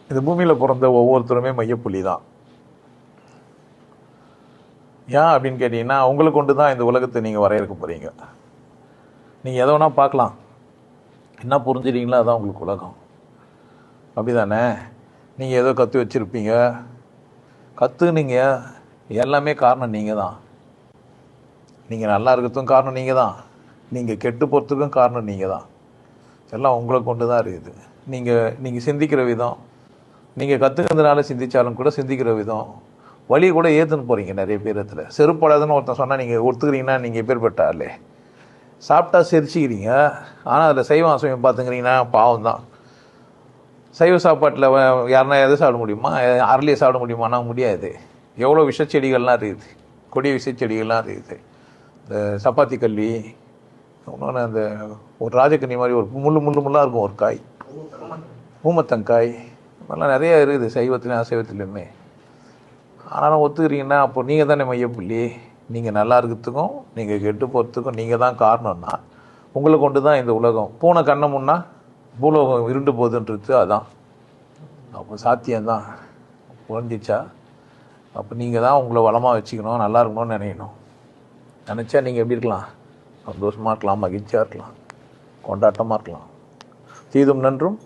இந்த பூமியில் பிறந்த ஒவ்வொருத்தருமே மையப்புள்ளி தான். ஏன் அப்படின்னு கேட்டிங்கன்னா, உங்களை கொண்டு தான் இந்த உலகத்தை நீங்கள் வரையறுக்க போகிறீங்க. நீங்கள் எதை வேணால் பார்க்கலாம், என்ன புரிஞ்சுறீங்களோ அதான் உங்களுக்கு உலகம். அப்படி தானே? நீங்கள் ஏதோ கற்று வச்சுருப்பீங்க, கற்றுனீங்க, எல்லாமே காரணம் நீங்கள் தான். நீங்கள் நல்லா இருக்கிறதுக்கும் காரணம் நீங்கள் தான், நீங்கள் கெட்டு போகிறதுக்கும் காரணம் நீங்கள் தான். எல்லாம் உங்களை கொண்டு தான் இருக்குது. நீங்கள் சிந்திக்கிற விதம், நீங்கள் கற்றுக்கிறதுனால சிந்தித்தாலும் கூட சிந்திக்கிற விதம், வழியை கூட ஏற்றுன்னு போகிறீங்க. நிறைய பேர் இடத்துல செருப்படாதுன்னு ஒருத்தன் சொன்னால் நீங்கள் ஒத்துக்கிறீங்கன்னா நீங்கள் எப்பேற்பட்டாலே. சாப்பிட்டா செரிச்சிக்கிறீங்க, ஆனால் அதில் சைவம் அசைவம் பார்த்துக்கிறீங்கன்னா பாவம் தான். சைவ சாப்பாட்டில் யாருன்னா எதை சாப்பிட முடியுமா? அரளியை சாப்பிட முடியுமானா முடியாது. எவ்வளோ விஷச்செடிகள்லாம் இருக்குது, கொடிய விஷச்செடிகள்லாம் இருக்குது. இந்த சப்பாத்தி கல்வி, இன்னொன்று அந்த ஒரு ராஜக்கண்ணி மாதிரி ஒரு முள்ளாக இருக்கும் ஒரு காய், ஊமத்தங்காய், அதெல்லாம் நிறைய இருக்குது சைவத்துலேயும் அசைவத்துலேயுமே. ஆனாலும் ஒத்துக்கிறீங்கன்னா அப்போ நீங்கள் தானே மையப்புள்ளி. நீங்கள் நல்லா இருக்கிறதுக்கும் நீங்கள் கெட்டு போகிறதுக்கும் நீங்கள் தான் காரணம்னா உங்களை கொண்டு தான் இந்த உலகம். பூனை கண்ணை முன்னா பூலோகம் இருண்டு போகுதுன்றது அதான். அப்போ சாத்தியம்தான் புரிஞ்சிச்சா? அப்போ நீங்கள் தான் உங்களை வளமாக வச்சுக்கணும், நல்லா இருக்கணும்னு நினைக்கணும். நினச்சா நீங்கள் எப்படி இருக்கலாம்? சந்தோஷமாக இருக்கலாம், மகிழ்ச்சியாக இருக்கலாம், கொண்டாட்டமாக இருக்கலாம். தீதும் நன்றும்